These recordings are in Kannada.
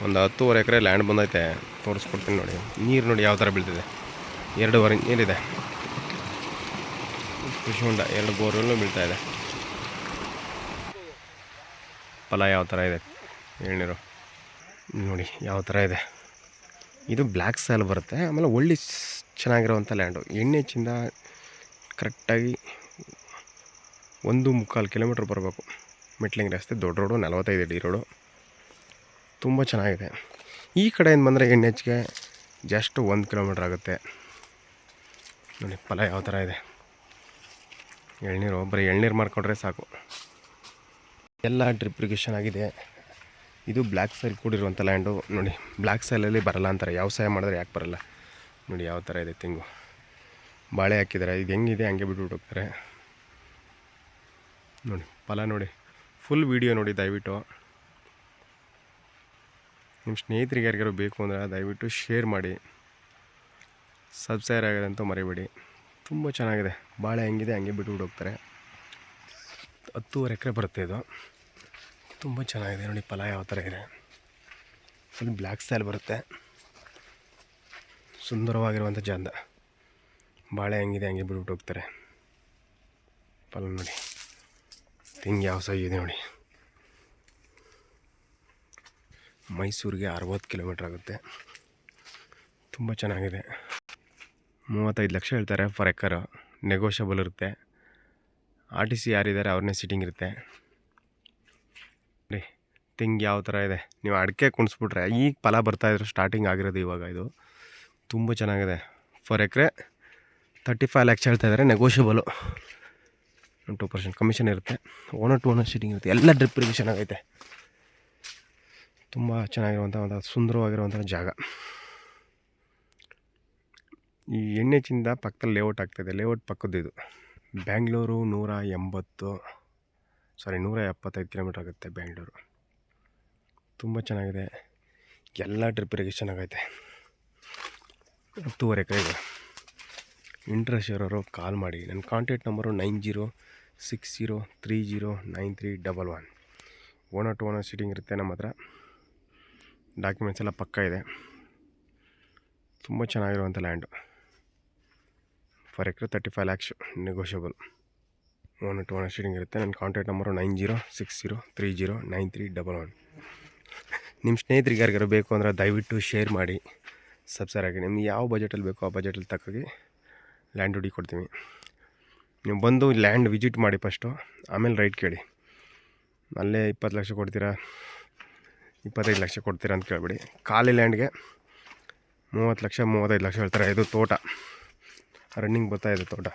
ಒಂದು 10 ಎಕರೆ ಲ್ಯಾಂಡ್ ಬಂದೈತೆ, ತೋರಿಸ್ಕೊಡ್ತೀನಿ ನೋಡಿ. ನೀರು ನೋಡಿ ಯಾವ ಥರ ಬೀಳ್ತಿದೆ. 2.5 ಇಂಚ್ ನೀರಿದೆ. ಕೃಷಿ ಹೊಂಡ 2 ಬೋರ್ವೆಲ್ಲು ಬೀಳ್ತಾಯಿದೆ. ಫಲ ಯಾವ ಥರ ಇದೆ ಎಳ್ನೀರು ನೋಡಿ ಯಾವ ಥರ ಇದೆ. ಇದು ಬ್ಲ್ಯಾಕ್ ಸಾಯಿಲ್ ಬರುತ್ತೆ. ಆಮೇಲೆ ಒಳ್ಳೆ ಚೆನ್ನಾಗಿರುವಂಥ ಲ್ಯಾಂಡು. NH ಕರೆಕ್ಟಾಗಿ 1.25 ಕಿಲೋಮೀಟ್ರ್ ಬರಬೇಕು. ಮೆಟ್ಲಿಂಗ್ ರಸ್ತೆ, ದೊಡ್ಡ ರೋಡು, 45 ಅಡಿ ರೋಡು, ತುಂಬ ಚೆನ್ನಾಗಿದೆ. ಈ ಕಡೆಯಿಂದ ಬಂದರೆ NHಗೆ ಜಸ್ಟ್ 1 ಕಿಲೋಮೀಟ್ರ್ ಆಗುತ್ತೆ ನೋಡಿ. ಫಲ ಯಾವ ಥರ ಇದೆ ಎಳ್ನೀರು. ಬರೀ ಎಳ್ನೀರು ಮಾಡ್ಕೊಂಡ್ರೆ ಸಾಕು. ಎಲ್ಲ ಡ್ರಿಪ್ ಇರಿಗೇಷನ್ ಆಗಿದೆ. ಇದು ಬ್ಲ್ಯಾಕ್ ಸಾಯಿಲ್ ಕೂಡಿರುವಂಥ ಲ್ಯಾಂಡು ನೋಡಿ. ಬ್ಲ್ಯಾಕ್ ಸಾಯಿಲಲ್ಲಿ ಬರಲ್ಲ ಅಂತಾರೆ, ಯಾವ ಸಾಯ ಮಾಡಿದ್ರೆ ಯಾಕೆ ಬರಲ್ಲ ನೋಡಿ ಯಾವ ಥರ ಇದೆ. ತೆಂಗು ಬಾಳೆ ಹಾಕಿದ್ದಾರೆ. ಇದು ಹೆಂಗಿದೆ ಹಂಗೆ ಬಿಟ್ಬಿಟ್ಟು ಹೋಗ್ತಾರೆ ನೋಡಿ. ಫಲ ನೋಡಿ. ಫುಲ್ ವೀಡಿಯೋ ನೋಡಿ ದಯವಿಟ್ಟು. ನಿಮ್ಮ ಸ್ನೇಹಿತರಿಗೆ ಯಾರಿಗಾರು ಬೇಕು ಅಂದರೆ ದಯವಿಟ್ಟು ಶೇರ್ ಮಾಡಿ. ಸಬ್ಸ್ಕ್ರೈಬ್ ಆಗೋದಂತೂ ಮರಿಬೇಡಿ. ತುಂಬ ಚೆನ್ನಾಗಿದೆ. ಬಾಳೆ ಹೆಂಗಿದೆ ಹಂಗೆ ಬಿಟ್ಬಿಟ್ಟು ಹೋಗ್ತಾರೆ. 10.5 ಎಕರೆ ಬರುತ್ತೆ ಇದು. ತುಂಬ ಚೆನ್ನಾಗಿದೆ ನೋಡಿ. ಫಲ ಯಾವ ಥರ ಇದೆ. ಫುಲ್ ಬ್ಲ್ಯಾಕ್ ಸಾಯಿಲ್ ಬರುತ್ತೆ. ಸುಂದರವಾಗಿರುವಂಥ ಜಾಗ. ಬಾಳೆ ಹೆಂಗಿದೆ ಹಂಗೆ ಬಿಟ್ಬಿಟ್ಟು ಹೋಗ್ತಾರೆ. ಫಲ ನೋಡಿ. ತೆಂಗು ಯಾವ ಸೈಜ್ ಇದೆ ನೋಡಿ. ಮೈಸೂರಿಗೆ 60 ಕಿಲೋಮೀಟ್ರ್ ಆಗುತ್ತೆ. ತುಂಬ ಚೆನ್ನಾಗಿದೆ. 35 ಲಕ್ಷ ಹೇಳ್ತಾರೆ ಫರ್ ಎಕರ್. ನೆಗೋಷಿಯಬಲ್ ಇರುತ್ತೆ. RTC ಯಾರಿದ್ದಾರೆ ಅವ್ರನ್ನೇ ಸಿಟ್ಟಿಂಗ್ ಇರುತ್ತೆ ನೋಡಿ. ತೆಂಗು ಯಾವ ಥರ ಇದೆ. ನೀವು ಅಡಿಕೆ ಕುಣಿಸ್ಬಿಟ್ರೆ ಈಗ ಫಲ ಬರ್ತಾಯಿದ್ರು. ಸ್ಟಾರ್ಟಿಂಗ್ ಆಗಿರೋದು ಇವಾಗ. ಇದು ತುಂಬ ಚೆನ್ನಾಗಿದೆ. ಫರ್ ಎಕರೆ 35 ಲಕ್ಷ ಹೇಳ್ತಾಯಿದ್ದಾರೆ. ನೆಗೋಷಿಯಬಲು. 2% ಕಮಿಷನ್ ಇರುತ್ತೆ. ಓನರ್ ಟು ಓನರ್ ಸಿಟ್ಟಿಂಗ್ ಇರುತ್ತೆ. ಎಲ್ಲ ಡ್ರಿಪ್ ಇರಿಗೇಷನ್ ಆಗೈತೆ. ತುಂಬ ಚೆನ್ನಾಗಿರುವಂಥ ಒಂದು ಸುಂದರವಾಗಿರುವಂಥ ಜಾಗ. ಈ NH ಪಕ್ಕದಲ್ಲಿ ಲೇಔಟ್ ಆಗ್ತಾಯಿದೆ. ಲೇಔಟ್ ಪಕ್ಕದ್ದು ಇದು. ಬ್ಯಾಂಗ್ಳೂರು 175 ಕಿಲೋಮೀಟ್ರ್ ಆಗುತ್ತೆ ಬ್ಯಾಂಗ್ಳೂರು. ತುಂಬ ಚೆನ್ನಾಗಿದೆ. ಎಲ್ಲ ಡ್ರಿಪ್ ಇರಿಗೇಷನ್ ಆಗೈತೆ. 10.5 ಎಕರೆ ಇದೆ. ಇಂಟ್ರೆಸ್ಟ್ ಇರೋರು ಕಾಲ್ ಮಾಡಿ. ನನ್ನ contact number 9060309311. Owner to owner seating ಇರುತ್ತೆ ನಮ್ಮ ಹತ್ರ. ಡಾಕ್ಯುಮೆಂಟ್ಸ್ ಎಲ್ಲ ಪಕ್ಕ ಇದೆ. ತುಂಬ ಚೆನ್ನಾಗಿರುವಂಥ ಲ್ಯಾಂಡು. ಫರ್ ಎಕರೆ 35 lakhs negotiable. Owner to owner seating ಇರುತ್ತೆ. ನನ್ನ ಕಾಂಟ್ಯಾಕ್ಟ್ ನಂಬರು 9060309311. ನಿಮ್ಮ ಸ್ನೇಹಿತರಿಗೆ ಯಾರಿಗಾರು ಬೇಕು ಅಂದರೆ ದಯವಿಟ್ಟು ಶೇರ್ ಮಾಡಿ, ಸಬ್ಸ್ಕ್ರೈಬ್ ಆಗಿ. ನಿಮ್ಗೆ ಯಾವ ಬಜೆಟಲ್ಲಿ ಬೇಕೋ ಆ ಬಜೆಟಲ್ಲಿ ತಕ್ಕಾಗಿ ಲ್ಯಾಂಡ್ ಹುಡಿ ಕೊಡ್ತೀವಿ. ನೀವು ಬಂದು ಲ್ಯಾಂಡ್ ವಿಸಿಟ್ ಮಾಡಿ ಫಸ್ಟು, ಆಮೇಲೆ ರೈಟ್ ಕೇಳಿ. ಅಲ್ಲೇ 20 ಲಕ್ಷ ಕೊಡ್ತೀರಾ 25 ಲಕ್ಷ ಕೊಡ್ತೀರಾ ಅಂತ ಕೇಳಿಬಿಡಿ. ಖಾಲಿ ಲ್ಯಾಂಡ್ಗೆ 30 ಲಕ್ಷ 35 ಲಕ್ಷ ಹೇಳ್ತಾರೆ. ಇದು ತೋಟ ರನ್ನಿಂಗ್ ಬರ್ತಾಯಿದೆ ತೋಟ,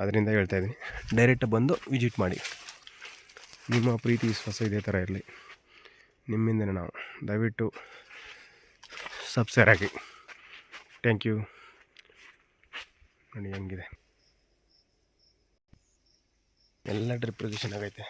ಅದರಿಂದ ಹೇಳ್ತಾಯಿದ್ದೀನಿ. ಡೈರೆಕ್ಟ್ ಬಂದು ವಿಸಿಟ್ ಮಾಡಿ. ನಿಮ್ಮ ಪ್ರೀತಿ ವಿಶ್ವಾಸ ಇದೇ ಥರ ಇರಲಿ. ನಿಮ್ಮಿಂದನೇ ನಾವು. ದಯವಿಟ್ಟು ಸಬ್ಸ್ಕ್ರೈಬ್ ಆಗಿ. Thank you. ನೋಡಿ ಹೆಂಗಿದೆ. ಎಲ್ಲ ಡ್ರಿಪ್ ಇರಿಗೇಷನ್ ಆಗೈತೆ.